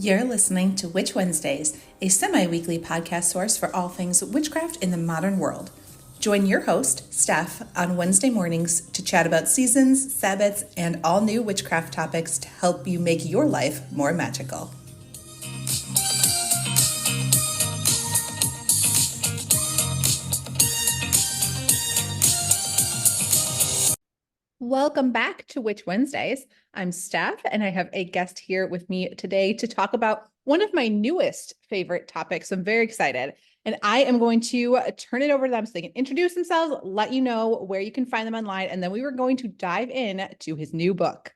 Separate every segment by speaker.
Speaker 1: You're listening to Witch Wednesdays, a semi-weekly podcast source for all things witchcraft in the modern world. Join your host, Steph, on Wednesday mornings to chat about seasons, Sabbats, and all new witchcraft topics to help you make your life more magical. Welcome back to Witch Wednesdays. I'm Steph, and I have a guest here with me today to talk about one of my newest favorite topics. I'm very excited, and I am going to turn it over to them so they can introduce themselves, let you know where you can find them online, and then we were going to dive in to his new book.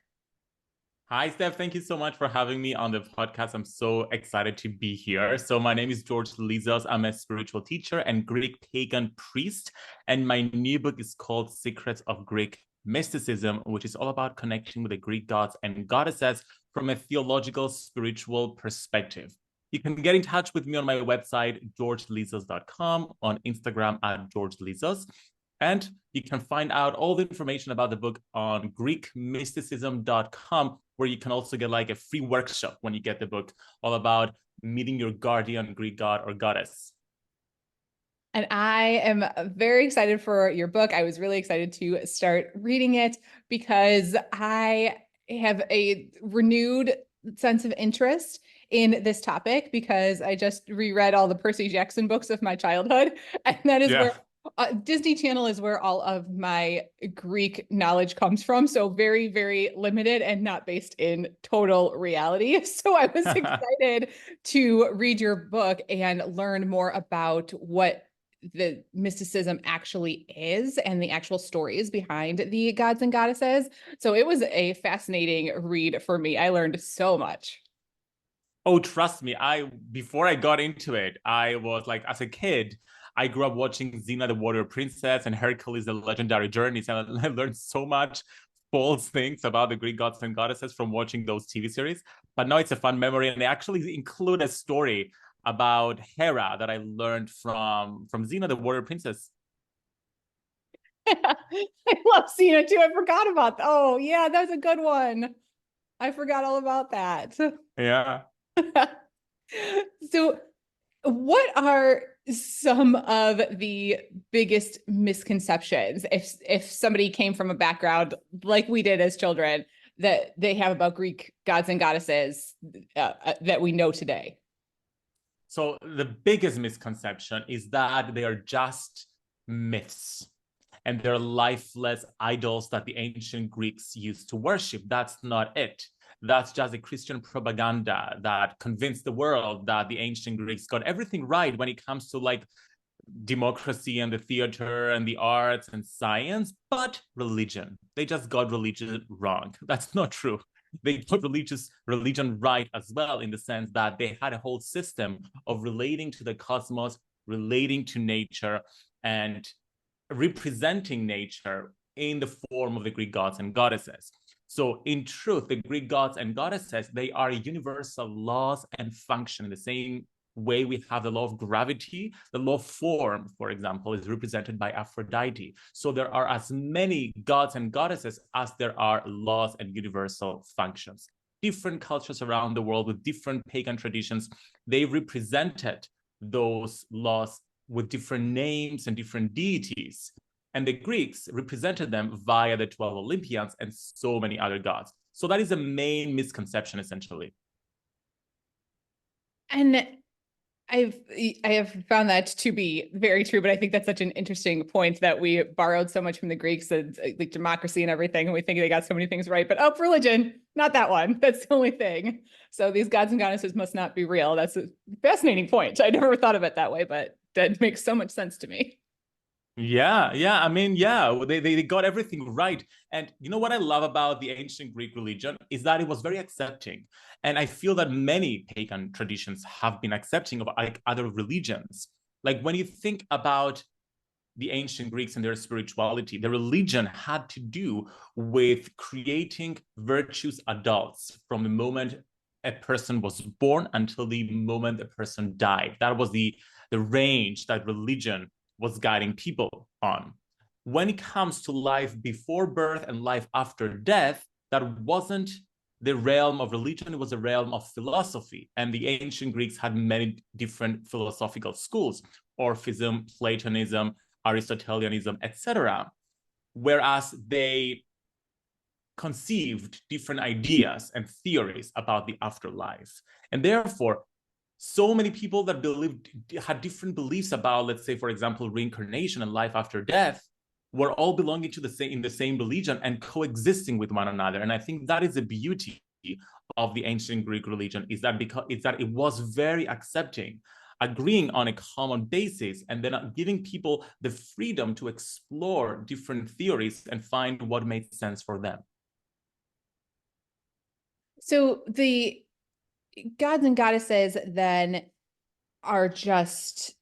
Speaker 2: Hi, Steph. Thank you so much for having me on the podcast. I'm so excited to be here. So my name is George Lizos. I'm a spiritual teacher and Greek pagan priest, and my new book is called Secrets of Greek Mysticism, which is all about connecting with the Greek gods and goddesses from a theological, spiritual perspective. You can get in touch with me on my website, georgelizos.com, on Instagram at georgelizos. And you can find out all the information about the book on greekmysticism.com, where you can also get like a free workshop when you get the book, all about meeting your guardian Greek god or goddess.
Speaker 1: And I am very excited for your book. I was really excited to start reading it because I have a renewed sense of interest in this topic because I just reread all the Percy Jackson books of my childhood. And that is where Disney Channel is where all of my Greek knowledge comes from. So very, very limited and not based in total reality. So I was excited to read your book and learn more about what the mysticism actually is and the actual stories behind the gods and goddesses. So it was a fascinating read for me. I learned so much.
Speaker 2: Oh, trust me, before I got into it, I was like, as a kid, I grew up watching Xena the Warrior Princess and Hercules the Legendary Journeys, and I learned so much false things about the Greek gods and goddesses from watching those TV series. But now it's a fun memory, and they actually include a story about Hera that I learned from Xena the Warrior Princess.
Speaker 1: I love Xena too. I forgot about that. Oh yeah, that's a good one. I forgot all about that.
Speaker 2: Yeah.
Speaker 1: So what are some of the biggest misconceptions if somebody came from a background like we did as children that they have about Greek gods and goddesses that we know today?
Speaker 2: So the biggest misconception is that they are just myths and they're lifeless idols that the ancient Greeks used to worship. That's not it. That's just a Christian propaganda that convinced the world that the ancient Greeks got everything right when it comes to like democracy and the theater and the arts and science, but religion. They just got religion wrong. That's not true. They got religion right as well, in the sense that they had a whole system of relating to the cosmos, relating to nature, and representing nature in the form of the Greek gods and goddesses. So in truth, the Greek gods and goddesses, they are universal laws and function in the same way we have the law of gravity. The law of form, for example, is represented by Aphrodite. So there are as many gods and goddesses as there are laws and universal functions. Different cultures around the world with different pagan traditions, they represented those laws with different names and different deities. And the Greeks represented them via the 12 Olympians and so many other gods. So that is a main misconception, essentially.
Speaker 1: And I have found that to be very true, but I think that's such an interesting point that we borrowed so much from the Greeks, and like democracy and everything, and we think they got so many things right, but religion, not that one. That's the only thing. So these gods and goddesses must not be real. That's a fascinating point. I never thought of it that way, but that makes so much sense to me.
Speaker 2: Yeah. I mean, they got everything right. And you know what I love about the ancient Greek religion is that it was very accepting. And I feel that many pagan traditions have been accepting of like other religions. Like when you think about the ancient Greeks and their spirituality, their religion had to do with creating virtuous adults from the moment a person was born until the moment a person died. That was the range that religion was guiding people on. When it comes to life before birth and life after death, that wasn't the realm of religion, it was a realm of philosophy. And the ancient Greeks had many different philosophical schools, Orphism, Platonism, Aristotelianism, etc. Whereas they conceived different ideas and theories about the afterlife. And therefore, so many people that had different beliefs about, let's say, for example, reincarnation and life after death, were all belonging to the same religion and coexisting with one another. And I think that is the beauty of the ancient Greek religion, is that it was very accepting, agreeing on a common basis, and then giving people the freedom to explore different theories and find what made sense for them.
Speaker 1: So the gods and goddesses then are just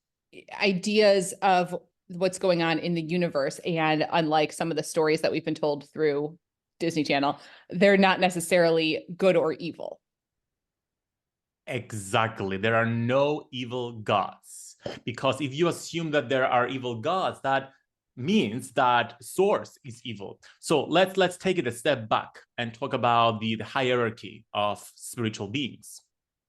Speaker 1: ideas of what's going on in the universe. And unlike some of the stories that we've been told through Disney Channel, they're not necessarily good or evil.
Speaker 2: Exactly. There are no evil gods. Because if you assume that there are evil gods, that means that source is evil. So let's take it a step back and talk about the hierarchy of spiritual beings.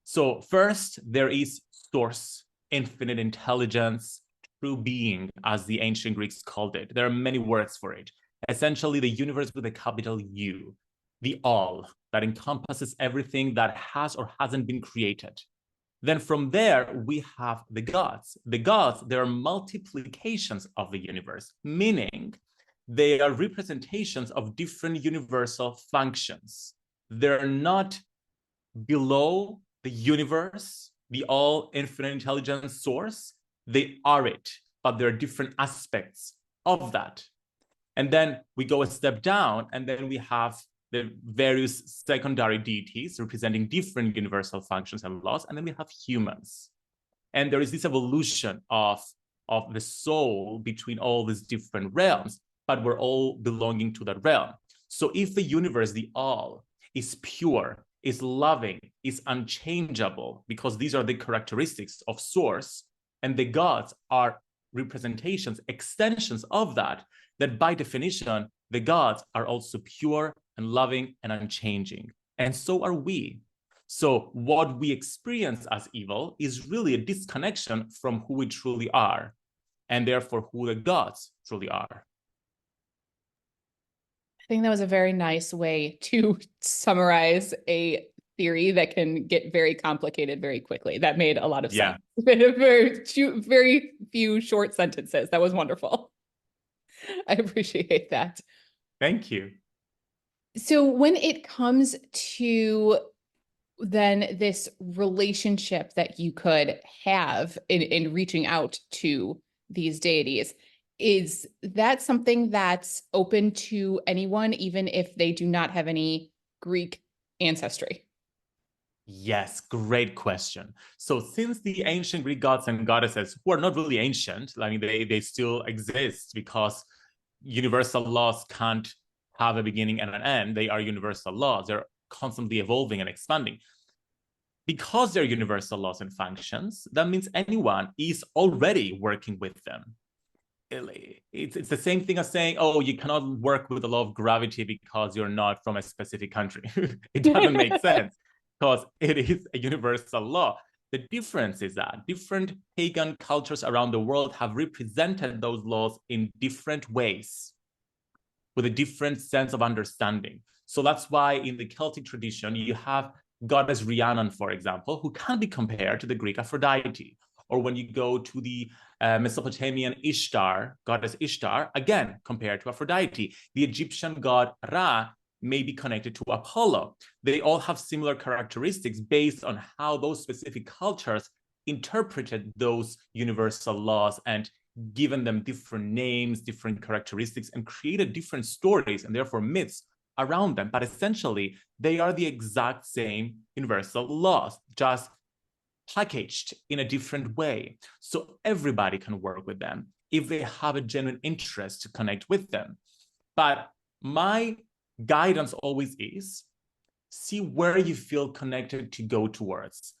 Speaker 2: So first, there is source, infinite intelligence, true being, as the ancient Greeks called it. There are many words for it. Essentially, the universe with a capital U, the all that encompasses everything that has or hasn't been created. Then from there, we have the gods. The gods, they are multiplications of the universe, meaning they are representations of different universal functions. They're not below the universe, the all infinite intelligence source. They are it, but there are different aspects of that. And then we go a step down, and then we have the various secondary deities representing different universal functions and laws, and then we have humans. And there is this evolution of the soul between all these different realms, but we're all belonging to that realm. So if the universe, the all, is pure, is loving, is unchangeable, because these are the characteristics of source, and the gods are representations, extensions of that, that by definition, the gods are also pure and loving and unchanging. And so are we. So what we experience as evil is really a disconnection from who we truly are, and therefore who the gods truly are.
Speaker 1: I think that was a very nice way to summarize a theory that can get very complicated very quickly. That made a lot of sense. Very few short sentences. That was wonderful. I appreciate that.
Speaker 2: Thank you.
Speaker 1: So when it comes to then this relationship that you could have in reaching out to these deities, is that something that's open to anyone, even if they do not have any Greek ancestry?
Speaker 2: Yes, great question. So since the ancient Greek gods and goddesses, who are not really ancient, I mean, they still exist because universal laws can't have a beginning and an end. They are universal laws. They're constantly evolving and expanding. Because they're universal laws and functions, that means anyone is already working with them. It's the same thing as saying, oh, you cannot work with the law of gravity because you're not from a specific country. It doesn't make sense because it is a universal law. The difference is that different pagan cultures around the world have represented those laws in different ways with a different sense of understanding. So that's why in the Celtic tradition, you have goddess Rhiannon, for example, who can be compared to the Greek Aphrodite. Or when you go to the Mesopotamian Ishtar, goddess Ishtar, again, compared to Aphrodite. The Egyptian god Ra may be connected to Apollo. They all have similar characteristics based on how those specific cultures interpreted those universal laws and given them different names, different characteristics, and created different stories and therefore myths around them. But essentially, they are the exact same universal laws, just packaged in a different way. So everybody can work with them if they have a genuine interest to connect with them. But my guidance always is see where you feel connected to go towards.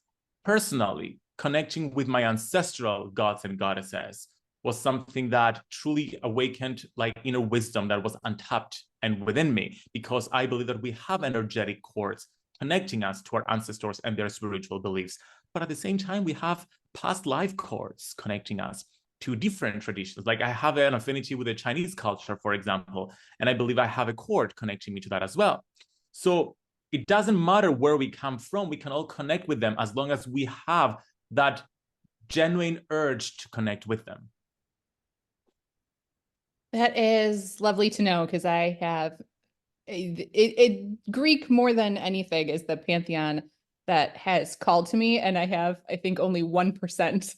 Speaker 2: Personally, connecting with my ancestral gods and goddesses was something that truly awakened like inner wisdom that was untapped and within me, because I believe that we have energetic cords connecting us to our ancestors and their spiritual beliefs. But at the same time, we have past life cords connecting us to different traditions. Like I have an affinity with the Chinese culture, for example, and I believe I have a cord connecting me to that as well. So it doesn't matter where we come from, we can all connect with them as long as we have that genuine urge to connect with them.
Speaker 1: That is lovely to know because I have Greek more than anything is the pantheon that has called to me, and I have, I think, only 1%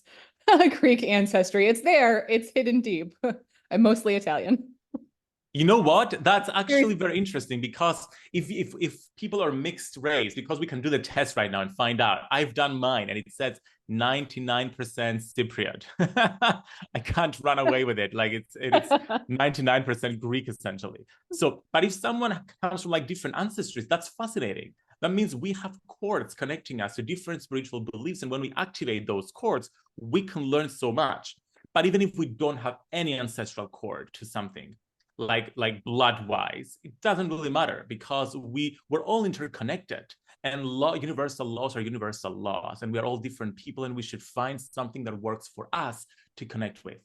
Speaker 1: Greek ancestry. It's there, it's hidden deep. I'm mostly Italian.
Speaker 2: You know what? That's actually very interesting because if people are mixed race, because we can do the test right now and find out. I've done mine and it says 99% Cypriot. I can't run away with it. Like it's 99% Greek essentially. So, but if someone comes from like different ancestries, that's fascinating. That means we have cords connecting us to different spiritual beliefs, and when we activate those cords, we can learn so much. But even if we don't have any ancestral cord to something, like blood wise, it doesn't really matter because we're all interconnected, and universal laws are universal laws, and we are all different people, and we should find something that works for us to connect with.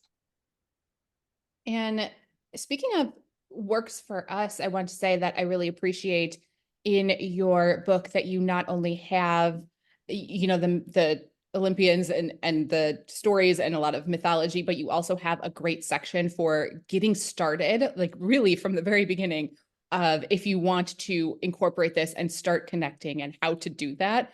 Speaker 1: And speaking of works for us, I want to say that I really appreciate in your book that you not only have, the Olympians and the stories and a lot of mythology, but you also have a great section for getting started, like really from the very beginning of if you want to incorporate this and start connecting and how to do that,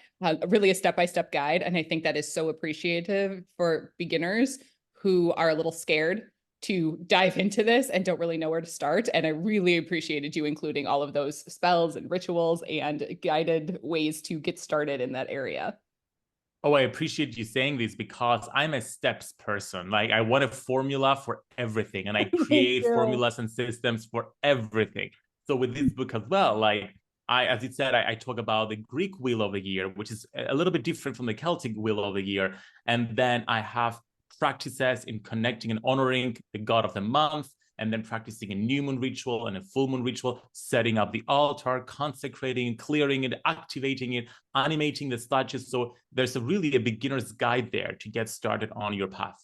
Speaker 1: really a step-by-step guide. And I think that is so appreciative for beginners who are a little scared to dive into this and don't really know where to start. And I really appreciated you including all of those spells and rituals and guided ways to get started in that area.
Speaker 2: Oh, I appreciate you saying this because I'm a steps person. Like I want a formula for everything, and I create formulas and systems for everything. So with this book as well, like as you said, I talk about the Greek wheel of the year, which is a little bit different from the Celtic wheel of the year. And then I have practices in connecting and honoring the god of the month, and then practicing a new moon ritual and a full moon ritual, setting up the altar, consecrating, clearing it, activating it, animating the statues. So there's really a beginner's guide there to get started on your path.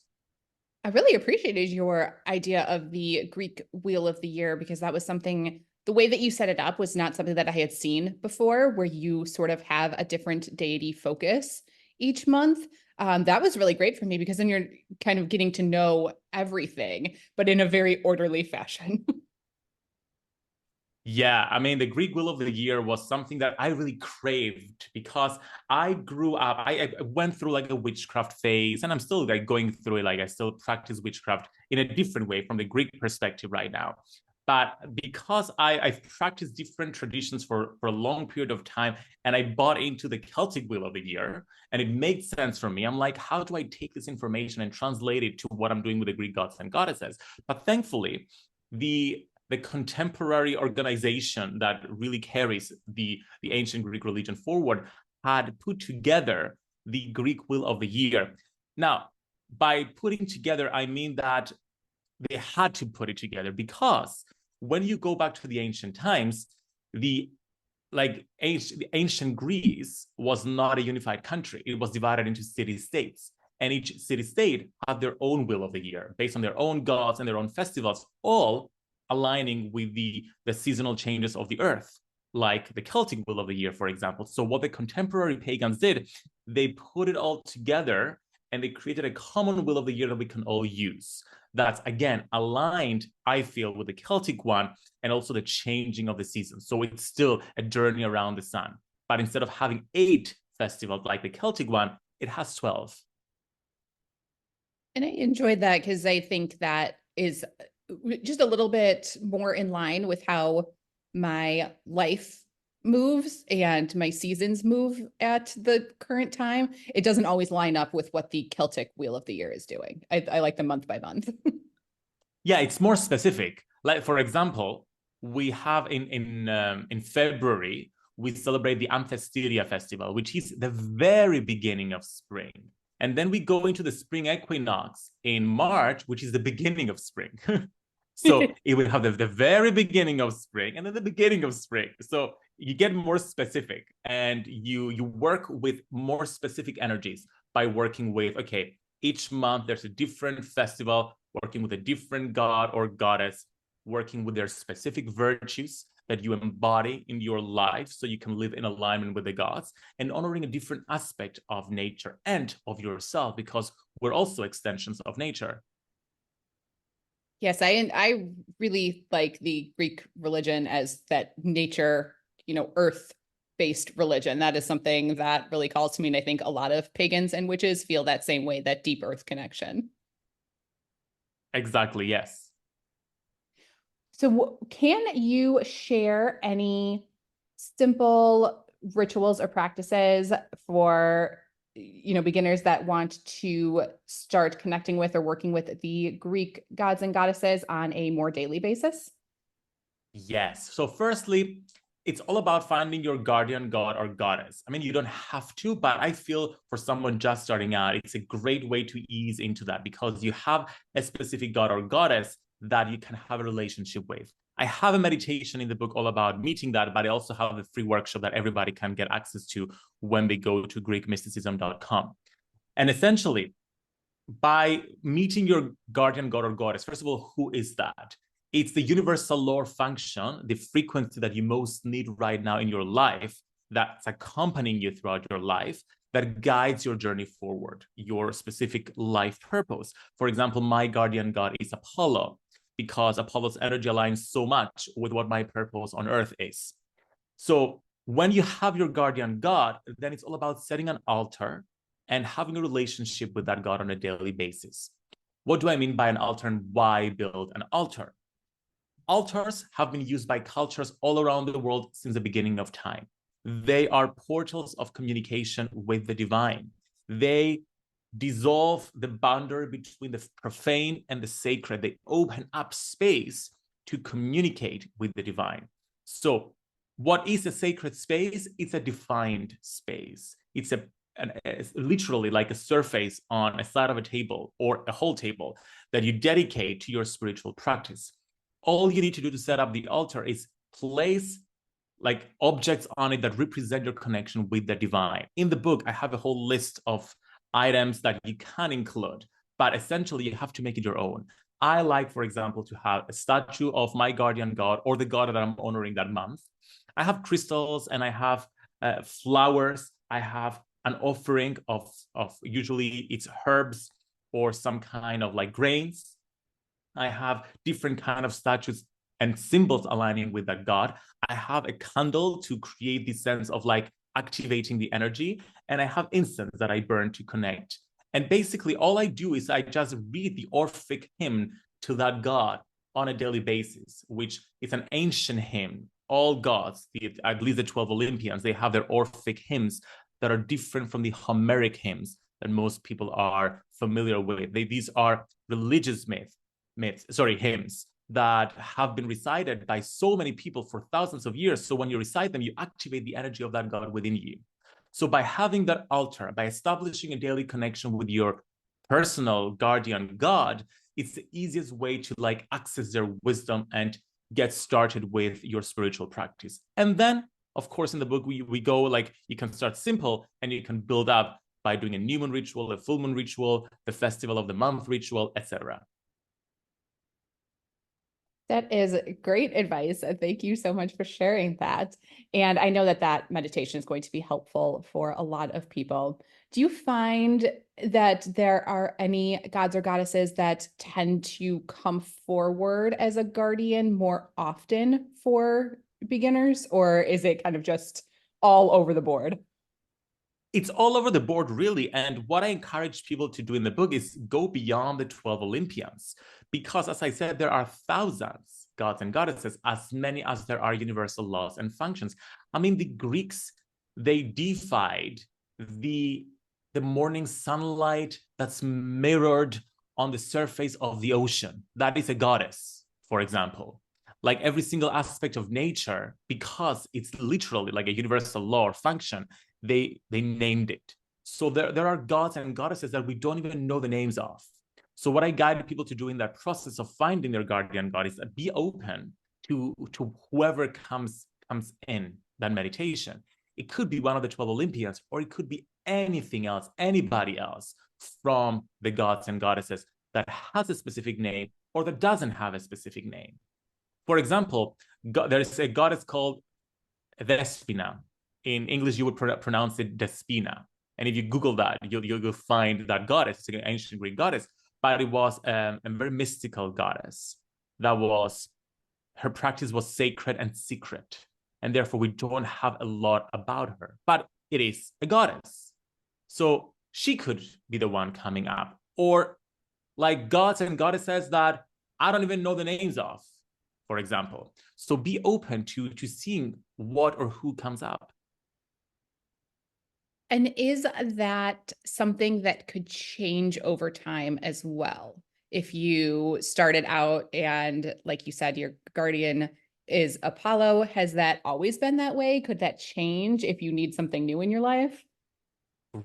Speaker 1: I really appreciated your idea of the Greek wheel of the year because that was something, the way that you set it up was not something that I had seen before, where you sort of have a different deity focus each month. That was really great for me because then you're kind of getting to know everything, but in a very orderly fashion.
Speaker 2: Yeah, I mean, the Greek Wheel of the Year was something that I really craved because I grew up, I went through like a witchcraft phase, and I'm still like going through it. Like I still practice witchcraft in a different way from the Greek perspective right now. But because I've practiced different traditions for a long period of time, and I bought into the Celtic Wheel of the Year, and it made sense for me. I'm like, how do I take this information and translate it to what I'm doing with the Greek gods and goddesses? But thankfully, the contemporary organization that really carries the ancient Greek religion forward had put together the Greek Wheel of the Year. Now, by putting together, I mean that they had to put it together because when you go back to the ancient times, the ancient Greece was not a unified country. It was divided into city-states. And each city-state had their own Wheel of the Year based on their own gods and their own festivals, all aligning with the seasonal changes of the earth, like the Celtic Wheel of the Year, for example. So what the contemporary pagans did, they put it all together and they created a common Wheel of the Year that we can all use. That's, again, aligned, I feel, with the Celtic one and also the changing of the seasons. So it's still a journey around the sun. But instead of having 8 festivals like the Celtic one, it has 12.
Speaker 1: And I enjoyed that because I think that is just a little bit more in line with how my life moves and my seasons move at the current time. It doesn't always line up with what the Celtic Wheel of the Year is doing. I like the month by month.
Speaker 2: Yeah, it's more specific. Like, for example, we have in February, we celebrate the Anthesteria festival, which is the very beginning of spring. And then we go into the spring equinox in March, which is the beginning of spring. So it would have the very beginning of spring and then the beginning of spring. So you get more specific and you work with more specific energies by working with, okay, each month there's a different festival, working with a different god or goddess, working with their specific virtues that you embody in your life so you can live in alignment with the gods, and honoring a different aspect of nature and of yourself, because we're also extensions of nature.
Speaker 1: Yes, I really like the Greek religion as that nature, earth-based religion. That is something that really calls to me, and I think a lot of pagans and witches feel that same way, that deep earth connection.
Speaker 2: Exactly, yes.
Speaker 1: So can you share any simple rituals or practices for beginners that want to start connecting with or working with the Greek gods and goddesses on a more daily basis?
Speaker 2: Yes. So firstly, it's all about finding your guardian god or goddess. I mean, you don't have to, but I feel for someone just starting out, it's a great way to ease into that because you have a specific god or goddess that you can have a relationship with. I have a meditation in the book all about meeting that, but I also have a free workshop that everybody can get access to when they go to GreekMysticism.com. And essentially, by meeting your guardian god or goddess, first of all, who is that? It's the universal law function, the frequency that you most need right now in your life, that's accompanying you throughout your life, that guides your journey forward, your specific life purpose. For example, my guardian god is Apollo, because Apollo's energy aligns so much with what my purpose on earth is. So when you have your guardian god, then it's all about setting an altar and having a relationship with that god on a daily basis. What do I mean by an altar and why build an altar? Altars have been used by cultures all around the world since the beginning of time. They are portals of communication with the divine. They dissolve the boundary between the profane and the sacred. They open up space to communicate with the divine. So, what is a sacred space? It's a defined space. It's literally like a surface on a side of a table or a whole table that you dedicate to your spiritual practice. All you need to do to set up the altar is place like objects on it that represent your connection with the divine. In the book, I have a whole list of items that you can include, but essentially you have to make it your own. I like, for example, to have a statue of my guardian god or the god that I'm honoring that month. I have crystals and I have flowers. I have an offering of usually it's herbs or some kind of like grains. I have different kind of statues and symbols aligning with that god. I have a candle to create this sense of like activating the energy, and I have incense that I burn to connect. And basically, all I do is I just read the Orphic hymn to that god on a daily basis, which is an ancient hymn. All gods, I believe the 12 Olympians, they have their Orphic hymns that are different from the Homeric hymns that most people are familiar with. These are religious hymns that have been recited by so many people for thousands of years. So when you recite them, you activate the energy of that God within you. So by having that altar, by establishing a daily connection with your personal guardian God, it's the easiest way to like access their wisdom and get started with your spiritual practice. And then, of course, in the book, we go like you can start simple and you can build up by doing a new moon ritual, a full moon ritual, the festival of the month ritual, etc.
Speaker 1: That is great advice. Thank you so much for sharing that. And I know that that meditation is going to be helpful for a lot of people. Do you find that there are any gods or goddesses that tend to come forward as a guardian more often for beginners, or is it kind of just all over the board?
Speaker 2: It's all over the board, really. And what I encourage people to do in the book is go beyond the 12 Olympians. Because, as I said, there are thousands gods and goddesses, as many as there are universal laws and functions. I mean, the Greeks, they deified the morning sunlight that's mirrored on the surface of the ocean. That is a goddess, for example. Like every single aspect of nature, because it's literally like a universal law or function, they named it. So there are gods and goddesses that we don't even know the names of. So what I guide people to do in that process of finding their guardian god is be open to whoever comes in that meditation. It could be one of the 12 Olympians, or it could be anything else, anybody else from the gods and goddesses that has a specific name or that doesn't have a specific name. For example, there is a goddess called Despina. In English, you would pronounce it Despina. And if you Google that, you'll find that goddess. It's an ancient Greek goddess, but it was a very mystical goddess. Her practice was sacred and secret. And therefore, we don't have a lot about her, but it is a goddess. So she could be the one coming up. Or like gods and goddesses that I don't even know the names of, for example. So be open to seeing what or who comes up.
Speaker 1: And is that something that could change over time as well? If you started out and, like you said, your guardian is Apollo, has that always been that way? Could that change if you need something new in your life?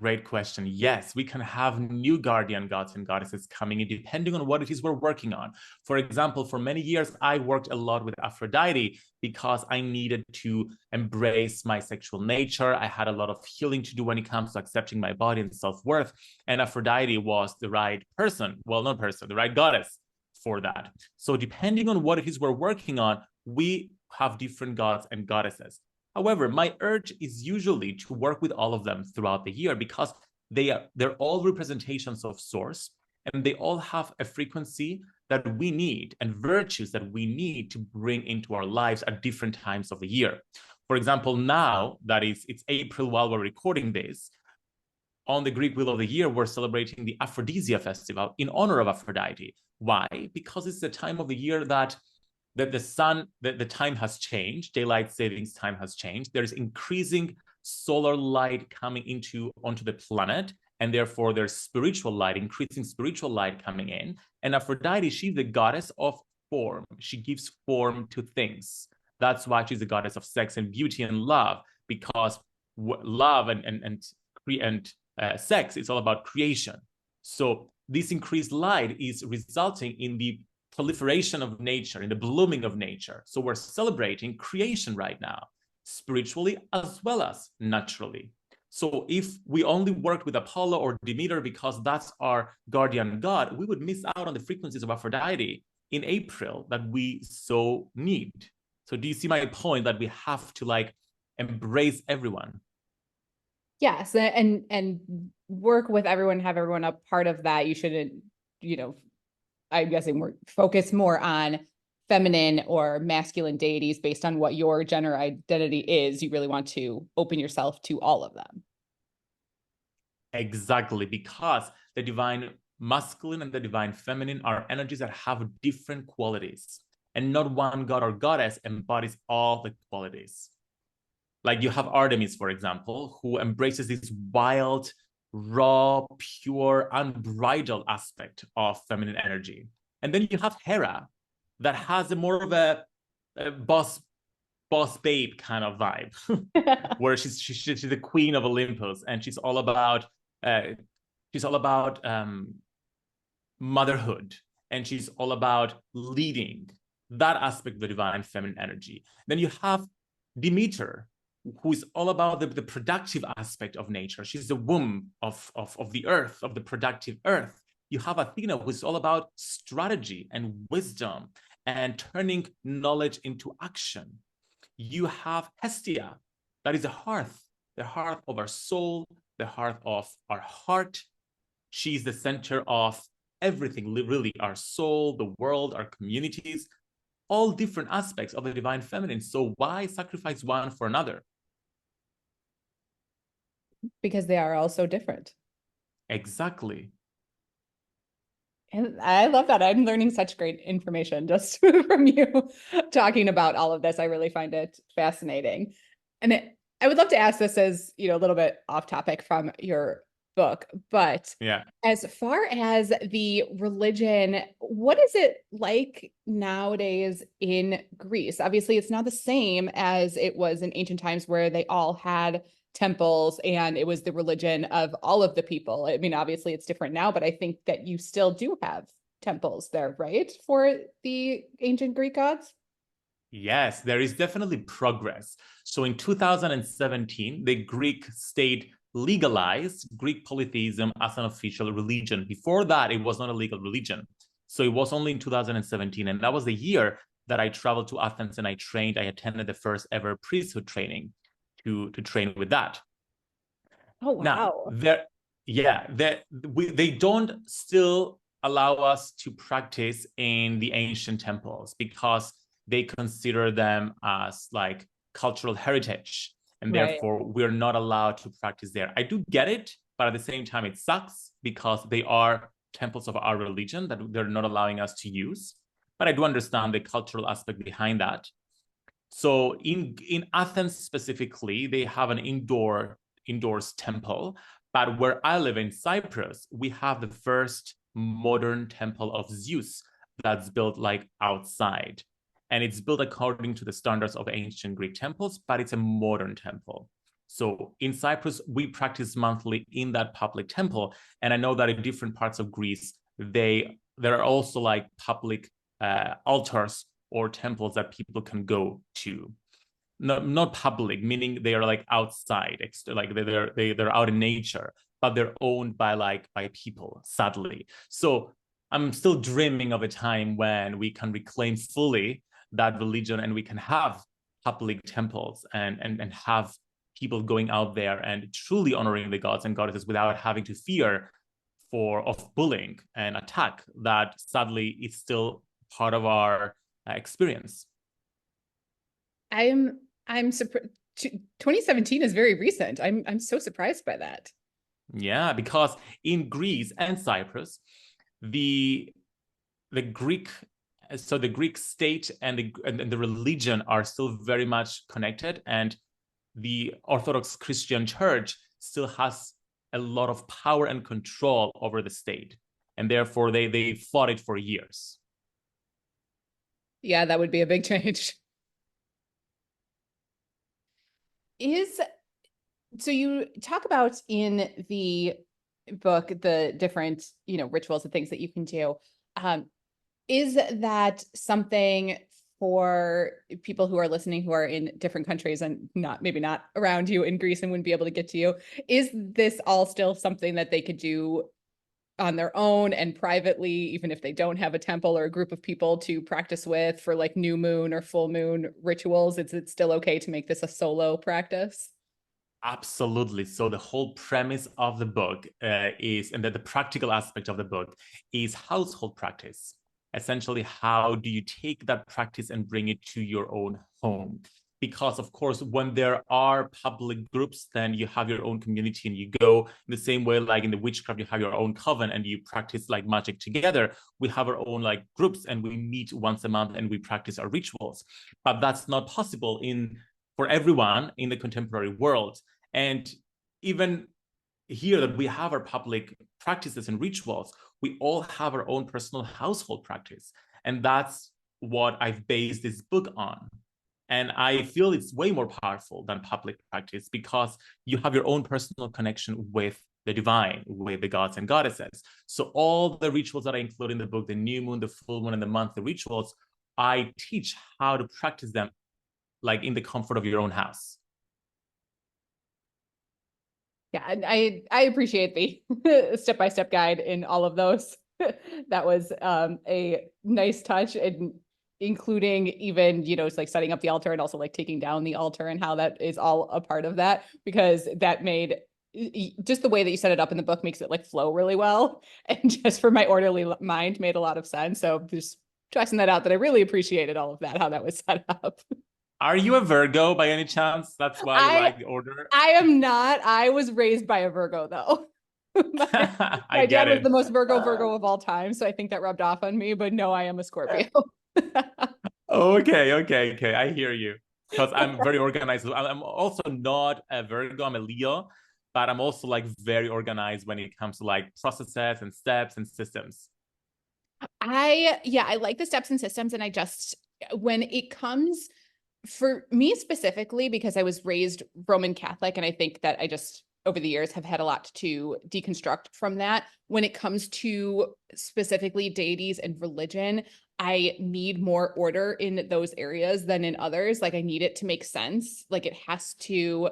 Speaker 2: Great question. Yes, we can have new guardian gods and goddesses coming in depending on what it is we're working on. For example, for many years, I worked a lot with Aphrodite because I needed to embrace my sexual nature. I had a lot of healing to do when it comes to accepting my body and self-worth. And Aphrodite was the right person, well, not person, the right goddess for that. So depending on what it is we're working on, we have different gods and goddesses. However, my urge is usually to work with all of them throughout the year because they're all representations of source, and they all have a frequency that we need and virtues that we need to bring into our lives at different times of the year. For example, now that it's April while we're recording this, on the Greek Wheel of the Year, we're celebrating the Aphrodisia festival in honor of Aphrodite. Why? Because it's the time of the year that the time has changed, daylight savings time has changed. There's increasing solar light coming onto the planet, and therefore there's spiritual light, increasing spiritual light coming in. And Aphrodite, she's the goddess of form. She gives form to things. That's why she's the goddess of sex and beauty and love, because love and sex is all about creation. So this increased light is resulting in the proliferation of nature, in the blooming of nature. So we're celebrating creation right now, spiritually as well as naturally. So if we only worked with Apollo or Demeter because that's our guardian god, we would miss out on the frequencies of Aphrodite in April that we so need. So do you see my point that we have to embrace everyone?
Speaker 1: Yes, and work with everyone, have everyone a part of that. You shouldn't, I'm guessing we're focused more on feminine or masculine deities based on what your gender identity is. You really want to open yourself to all of them.
Speaker 2: Exactly, because the divine masculine and the divine feminine are energies that have different qualities, and not one god or goddess embodies all the qualities. Like you have Artemis, for example, who embraces this wild, raw, pure, unbridled aspect of feminine energy. And then you have Hera, that has more of a boss babe kind of vibe, where she's the queen of Olympus, and she's all about motherhood, and she's all about leading that aspect of the divine feminine energy. Then you have Demeter, who is all about the productive aspect of nature. She's the womb of the earth, of the productive earth. You have Athena, who's all about strategy and wisdom and turning knowledge into action. You have Hestia, that is the hearth of our soul, the hearth of our heart. She's the center of everything, really, our soul, the world, our communities, all different aspects of the divine feminine. So why sacrifice one for another?
Speaker 1: Because they are all so different.
Speaker 2: Exactly.
Speaker 1: And I love that. I'm learning such great information just from you talking about all of this. I really find it fascinating. And I would love to ask this as, a little bit off topic from your book, but
Speaker 2: yeah,
Speaker 1: as far as the religion, what is it like nowadays in Greece? Obviously, it's not the same as it was in ancient times where they all had temples, and it was the religion of all of the people. I mean, obviously it's different now, but I think that you still do have temples there, right? For the ancient Greek gods?
Speaker 2: Yes, there is definitely progress. So in 2017, the Greek state legalized Greek polytheism as an official religion. Before that, it was not a legal religion. So it was only in 2017. And that was the year that I traveled to Athens and I attended the first ever priesthood training to train with that.
Speaker 1: Oh,
Speaker 2: Now,
Speaker 1: wow.
Speaker 2: they don't still allow us to practice in the ancient temples because they consider them as like cultural heritage, and
Speaker 1: Right.
Speaker 2: therefore we're not allowed to practice there. I do get it, but at the same time, it sucks because they are temples of our religion that they're not allowing us to use. But I do understand the cultural aspect behind that. So in Athens specifically, they have an indoors temple. But where I live in Cyprus, we have the first modern temple of Zeus that's built like outside. And it's built according to the standards of ancient Greek temples, but it's a modern temple. So in Cyprus, we practice monthly in that public temple. And I know that in different parts of Greece, there are also like public altars or temples that people can go to. Not public, meaning they are like outside, like they're out in nature, but they're owned by people, sadly. So I'm still dreaming of a time when we can reclaim fully that religion and we can have public temples and have people going out there and truly honoring the gods and goddesses without having to fear of bullying and attack that sadly is still part of our experience.
Speaker 1: I'm surprised. 2017 is very recent. I'm so surprised by that.
Speaker 2: Yeah, because in Greece and Cyprus, the the Greek the Greek state and the religion are still very much connected, and the Orthodox Christian Church still has a lot of power and control over the state, and therefore they fought it for years.
Speaker 1: Yeah, that would be a big change. Is so you talk about in the book the different, rituals and things that you can do. Um, is that something for people who are listening who are in different countries and maybe not around you in Greece and wouldn't be able to get to you? Is this all still something that they could do on their own and privately, even if they don't have a temple or a group of people to practice with for like new moon or full moon rituals? Is it still okay to make this a solo practice?
Speaker 2: Absolutely. So the whole premise of the book and that the practical aspect of the book is household practice. Essentially, how do you take that practice and bring it to your own home? Because of course, when there are public groups, then you have your own community and you go in the same way, like in the witchcraft, you have your own coven and you practice like magic together. We have our own like groups and we meet once a month and we practice our rituals. But that's not possible for everyone in the contemporary world. And even here that we have our public practices and rituals, we all have our own personal household practice. And that's what I've based this book on. And I feel it's way more powerful than public practice because you have your own personal connection with the divine, with the gods and goddesses. So all the rituals that I include in the book, the new moon, the full moon, and the monthly rituals, I teach how to practice them like in the comfort of your own house.
Speaker 1: Yeah, and I appreciate the step-by-step guide in all of those. That was a nice touch, and including even, it's like setting up the altar and also like taking down the altar and how that is all a part of that, because that made just the way that you set it up in the book makes it like flow really well. And just for my orderly mind made a lot of sense. So just trusting that out, that I really appreciated all of that, how that was set up.
Speaker 2: Are you a Virgo by any chance? That's why you
Speaker 1: I
Speaker 2: like the order?
Speaker 1: I am not. I was raised by a Virgo though. my,
Speaker 2: I
Speaker 1: my
Speaker 2: get
Speaker 1: dad was the
Speaker 2: it.
Speaker 1: most Virgo of all time, so I think that rubbed off on me. But no, I am a Scorpio.
Speaker 2: Okay. I hear you. Because I'm very organized. I'm also not a Virgo, I'm a Leo, but I'm also like very organized when it comes to like processes and steps and systems.
Speaker 1: I like the steps and systems, and when it comes For me specifically, because I was raised Roman Catholic, and I think that I just over the years have had a lot to deconstruct from that. When it comes to specifically deities and religion, I need more order in those areas than in others. Like I need it to make sense. Like it has to,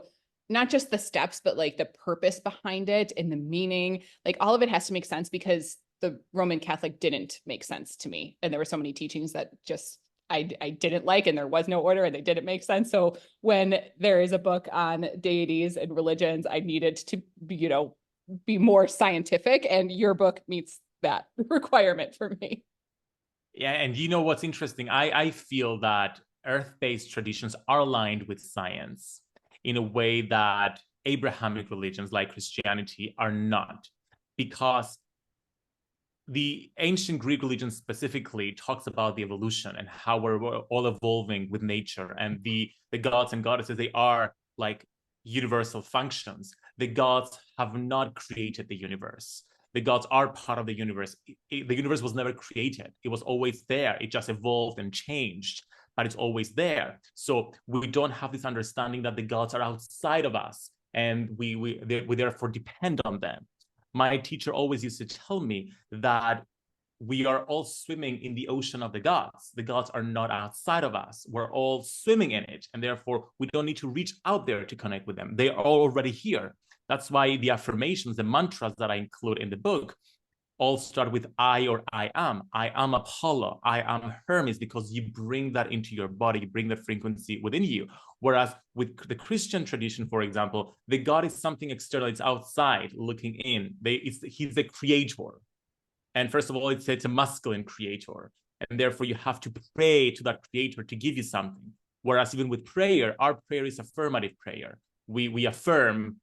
Speaker 1: not just the steps, but like the purpose behind it and the meaning. Like all of it has to make sense because the Roman Catholic didn't make sense to me. And there were so many teachings that just I didn't like, and there was no order and they didn't make sense. So when there is a book on deities and religions, I needed to be, be more scientific, and your book meets that requirement for me.
Speaker 2: Yeah, and you know what's interesting? I feel that earth-based traditions are aligned with science in a way that Abrahamic religions like Christianity are not, because the ancient Greek religion specifically talks about the evolution and how we're all evolving with nature, and the gods and goddesses, they are like universal functions. The gods have not created the universe. The gods are part of the universe. The universe was never created. It was always there. It just evolved and changed, but it's always there. So we don't have this understanding that the gods are outside of us, and we therefore depend on them. My teacher always used to tell me that we are all swimming in the ocean of the gods. The gods are not outside of us. We're all swimming in it. And therefore, we don't need to reach out there to connect with them. They are already here. That's why the affirmations, the mantras that I include in the book all start with I or I am. I am Apollo. I am Hermes, because you bring that into your body, you bring that frequency within you. Whereas with the Christian tradition, for example, the God is something external. It's outside looking in. He's the creator. And first of all, it's a masculine creator. And therefore, you have to pray to that creator to give you something. Whereas even with prayer, our prayer is affirmative prayer. We affirm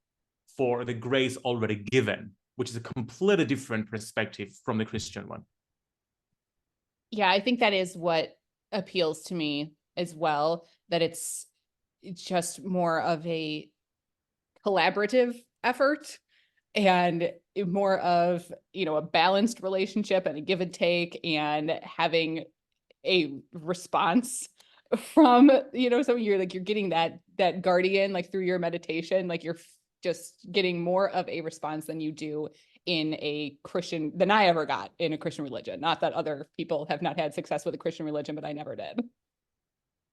Speaker 2: for the grace already given, which is a completely different perspective from the Christian one.
Speaker 1: Yeah, I think that is what appeals to me as well, that it's just more of a collaborative effort and more of, a balanced relationship and a give and take, and having a response from, so you're getting that guardian, like through your meditation, like you're just getting more of a response than you do in a Christian, than I ever got in a Christian religion. Not that other people have not had success with a Christian religion, but I never did.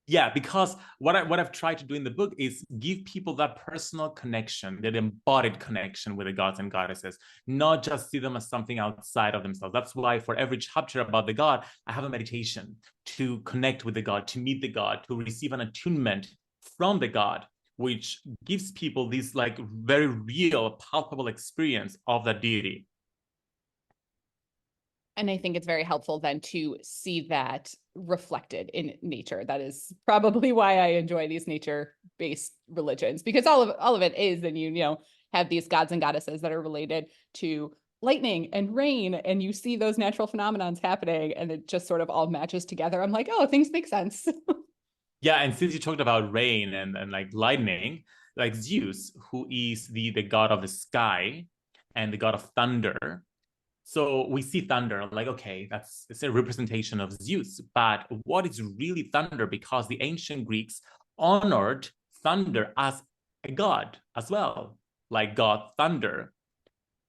Speaker 2: Yeah, because what I've tried to do in the book is give people that personal connection, that embodied connection with the gods and goddesses, not just see them as something outside of themselves. That's why for every chapter about the god, I have a meditation to connect with the god, to meet the god, to receive an attunement from the god, which gives people this like very real, palpable experience of that deity.
Speaker 1: And I think it's very helpful then to see that reflected in nature. That is probably why I enjoy these nature-based religions, because all of it is, and you have these gods and goddesses that are related to lightning and rain, and you see those natural phenomenons happening, and it just sort of all matches together. I'm like, oh, things make sense.
Speaker 2: Yeah, and since you talked about rain and like lightning, like Zeus, who is the god of the sky and the god of thunder. So we see thunder, like, okay, it's a representation of Zeus. But what is really thunder? Because the ancient Greeks honored thunder as a god as well, like God thunder,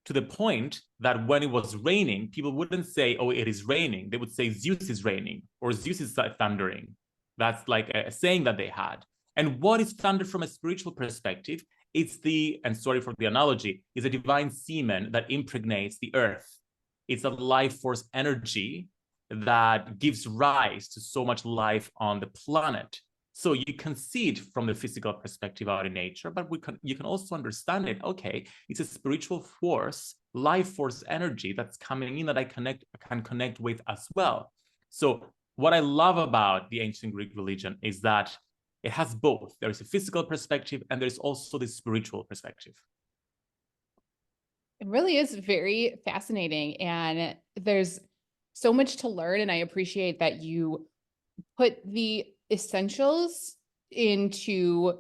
Speaker 2: to the point that when it was raining, people wouldn't say, oh, it is raining. They would say Zeus is raining or Zeus is thundering. That's like a saying that they had. And what is thunder from a spiritual perspective? It's and sorry for the analogy, is a divine semen that impregnates the earth. It's a life force energy that gives rise to so much life on the planet. So you can see it from the physical perspective out in nature, but you can also understand it. Okay, it's a spiritual force, life force energy that's coming in that I can connect with as well. So what I love about the ancient Greek religion is that it has both. There is a physical perspective and there's also the spiritual perspective.
Speaker 1: It really is very fascinating, and there's so much to learn, and I appreciate that you put the essentials into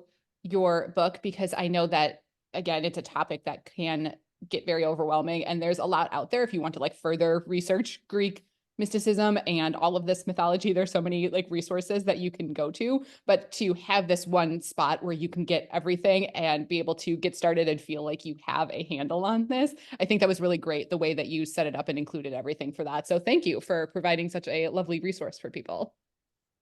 Speaker 1: your book, because I know that, again, it's a topic that can get very overwhelming, and there's a lot out there if you want to like further research Greek mysticism and all of this mythology. There's so many like resources that you can go to, but to have this one spot where you can get everything and be able to get started and feel like you have a handle on this, I think that was really great the way that you set it up and included everything for that. So thank you for providing such a lovely resource for people.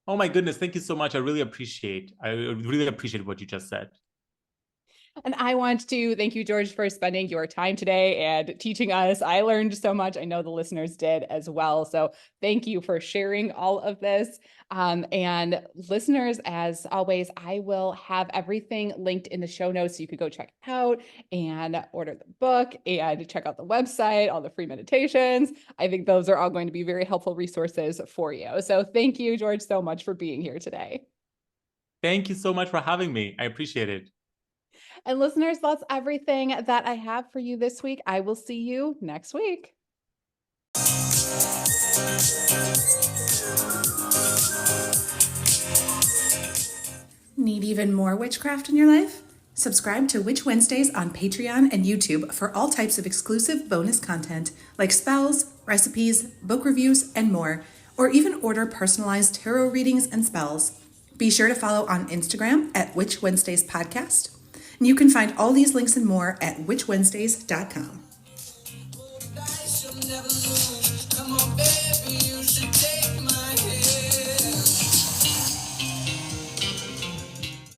Speaker 2: Oh my goodness, thank you so much. I really appreciate what you just said.
Speaker 1: And I want to thank you, George, for spending your time today and teaching us. I learned so much. I know the listeners did as well. So thank you for sharing all of this. And listeners, as always, I will have everything linked in the show notes so you could go check it out and order the book and check out the website, all the free meditations. I think those are all going to be very helpful resources for you. So thank you, George, so much for being here today.
Speaker 2: Thank you so much for having me. I appreciate it.
Speaker 1: And listeners, that's everything that I have for you this week. I will see you next week.
Speaker 3: Need even more witchcraft in your life? Subscribe to Witch Wednesdays on Patreon and YouTube for all types of exclusive bonus content like spells, recipes, book reviews, and more, or even order personalized tarot readings and spells. Be sure to follow on Instagram at Witch Wednesdays Podcast. And you can find all these links and more at witchwednesdays.com.